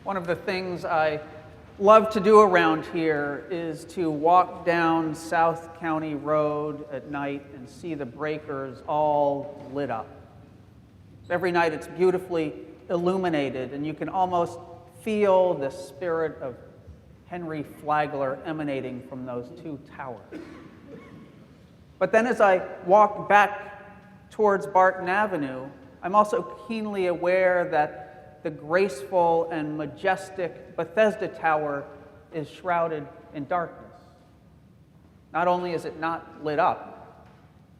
One of the things I love to do around here is to walk down South County Road at night and see the breakers all lit up. Every night it's beautifully illuminated, and you can almost feel the spirit of Henry Flagler emanating from those two towers. But then as I walk back towards Barton Avenue, I'm also keenly aware that the graceful and majestic Bethesda Tower is shrouded in darkness. Not only is it not lit up,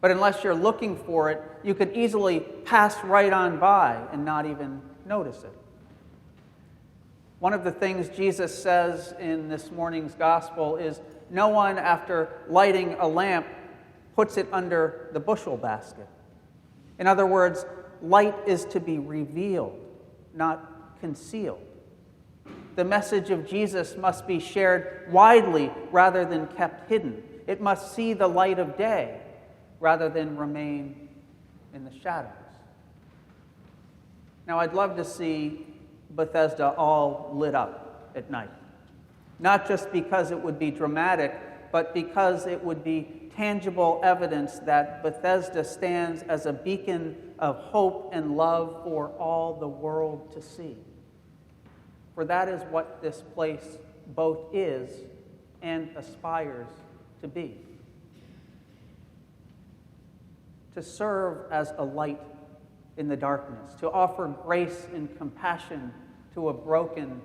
but unless you're looking for it, you could easily pass right on by and not even notice it. One of the things Jesus says in this morning's gospel is, no one, after lighting a lamp, puts it under the bushel basket. In other words, light is to be revealed, not concealed. The message of Jesus must be shared widely rather than kept hidden. It must see the light of day rather than remain in the shadows. Now, I'd love to see Bethesda all lit up at night. Not just because it would be dramatic, but because it would be tangible evidence that Bethesda stands as a beacon of hope and love for all the world to see. For that is what this place both is and aspires to be. To serve as a light in the darkness, to offer grace and compassion to a broken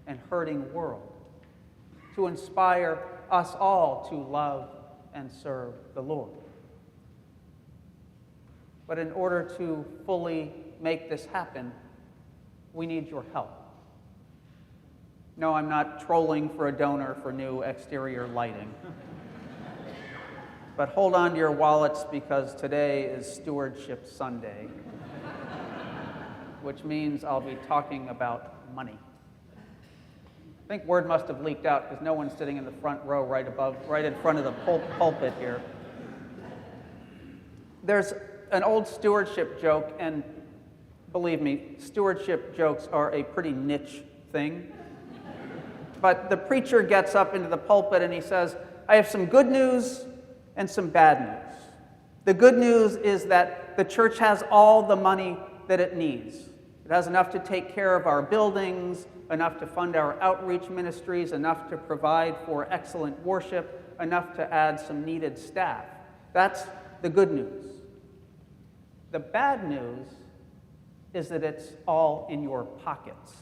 and hurting world, to inspire us all to love and serve the Lord. But in order to fully make this happen, we need your help. No, I'm not trolling for a donor for new exterior lighting. But hold on to your wallets, because today is Stewardship Sunday, which means I'll be talking about money. I think word must have leaked out because no one's sitting in the front row right in front of the pulpit here. There's an old stewardship joke, and believe me, stewardship jokes are a pretty niche thing. But the preacher gets up into the pulpit and he says, I have some good news and some bad news. The good news is that the church has all the money that it needs. It has enough to take care of our buildings, enough to fund our outreach ministries, enough to provide for excellent worship, enough to add some needed staff. That's the good news. The bad news is that it's all in your pockets.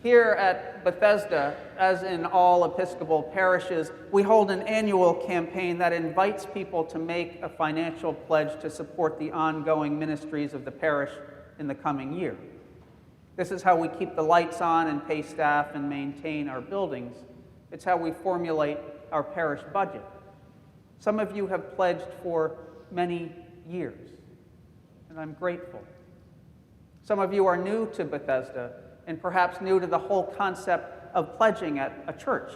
Here at Bethesda, as in all Episcopal parishes, we hold an annual campaign that invites people to make a financial pledge to support the ongoing ministries of the parish in the coming year. This is how we keep the lights on and pay staff and maintain our buildings. It's how we formulate our parish budget. Some of you have pledged for many years, and I'm grateful. Some of you are new to Bethesda, and perhaps new to the whole concept of pledging at a church.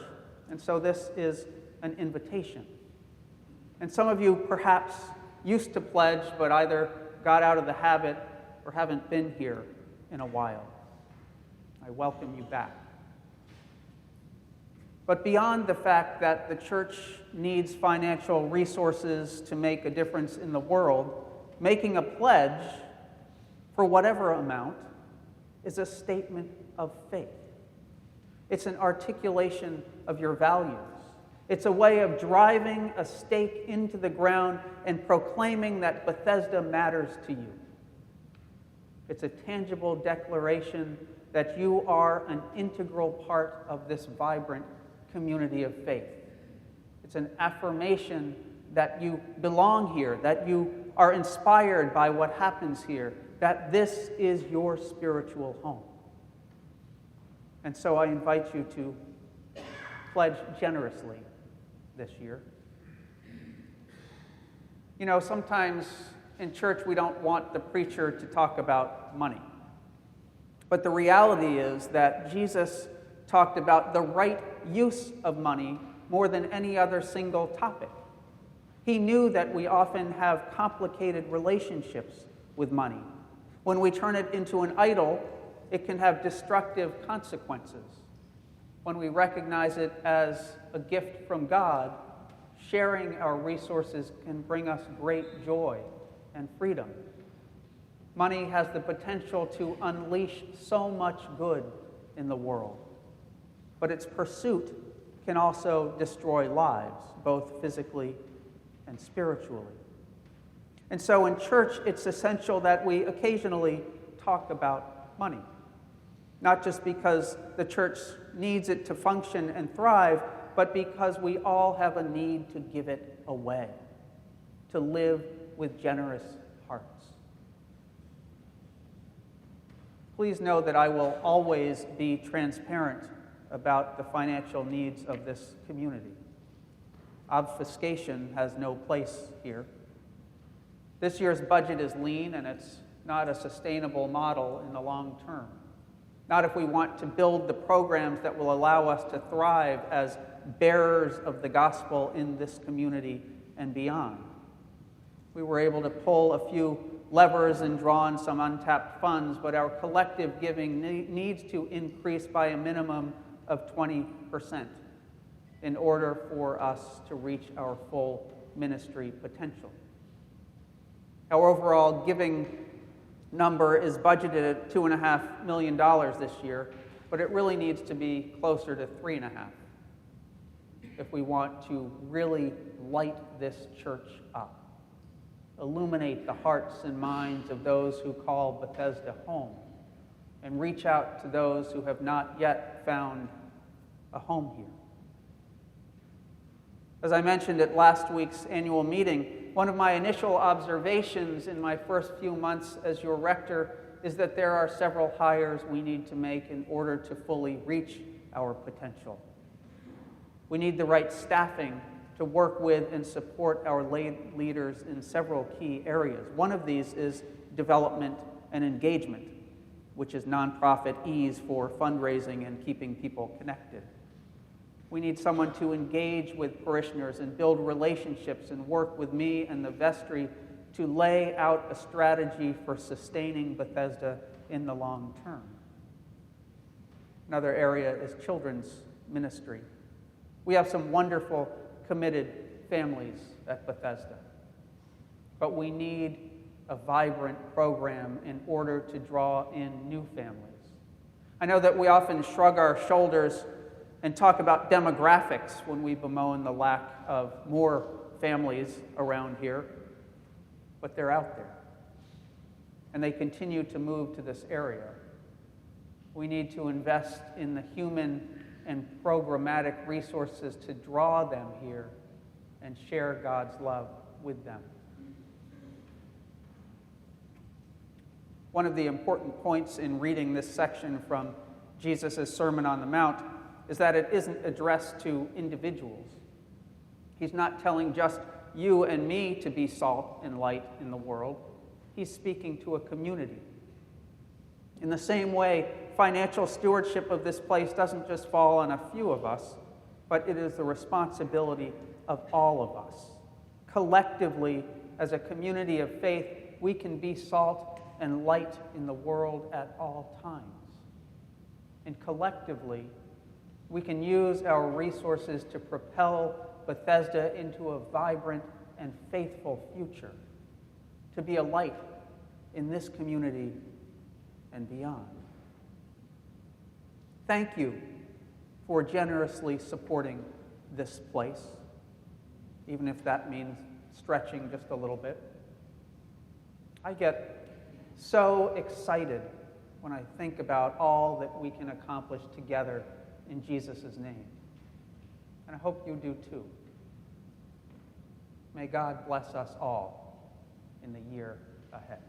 And so this is an invitation. And some of you perhaps used to pledge, but either got out of the habit or haven't been here in a while. I welcome you back. But beyond the fact that the church needs financial resources to make a difference in the world, making a pledge for whatever amount is a statement of faith. It's an articulation of your values. It's a way of driving a stake into the ground and proclaiming that Bethesda matters to you. It's a tangible declaration that you are an integral part of this vibrant community of faith. It's an affirmation that you belong here, that you are inspired by what happens here, that this is your spiritual home. And so I invite you to pledge generously this year. You know, sometimes in church we don't want the preacher to talk about money. But the reality is that Jesus talked about the right use of money more than any other single topic. He knew that we often have complicated relationships with money. When we turn it into an idol, it can have destructive consequences. When we recognize it as a gift from God, sharing our resources can bring us great joy and freedom. Money has the potential to unleash so much good in the world, but its pursuit can also destroy lives, both physically and spiritually. And so in church, it's essential that we occasionally talk about money, not just because the church needs it to function and thrive, but because we all have a need to give it away, to live with generous hearts. Please know that I will always be transparent about the financial needs of this community. Obfuscation has no place here. This year's budget is lean, and it's not a sustainable model in the long term. Not if we want to build the programs that will allow us to thrive as bearers of the gospel in this community and beyond. We were able to pull a few levers and draw on some untapped funds, but our collective giving needs to increase by a minimum of 20% in order for us to reach our full ministry potential. Our overall giving number is budgeted at $2.5 million this year, but it really needs to be closer to $3.5 million if we want to really light this church up, illuminate the hearts and minds of those who call Bethesda home, and reach out to those who have not yet found a home here. As I mentioned at last week's annual meeting, one of my initial observations in my first few months as your rector is that there are several hires we need to make in order to fully reach our potential. We need the right staffing to work with and support our lay leaders in several key areas. One of these is development and engagement, which is nonprofit ease for fundraising and keeping people connected. We need someone to engage with parishioners and build relationships and work with me and the vestry to lay out a strategy for sustaining Bethesda in the long term. Another area is children's ministry. We have some wonderful, committed families at Bethesda, but we need a vibrant program in order to draw in new families. I know that we often shrug our shoulders and talk about demographics when we bemoan the lack of more families around here, but they're out there, and they continue to move to this area. We need to invest in the human and programmatic resources to draw them here and share God's love with them. One of the important points in reading this section from Jesus' Sermon on the Mount is that it isn't addressed to individuals. He's not telling just you and me to be salt and light in the world. He's speaking to a community. In the same way, financial stewardship of this place doesn't just fall on a few of us, but it is the responsibility of all of us. Collectively, as a community of faith, we can be salt and light in the world at all times. And collectively, we can use our resources to propel Bethesda into a vibrant and faithful future, to be a light in this community and beyond. Thank you for generously supporting this place, even if that means stretching just a little bit. I get so excited when I think about all that we can accomplish together in Jesus' name. And I hope you do too. May God bless us all in the year ahead.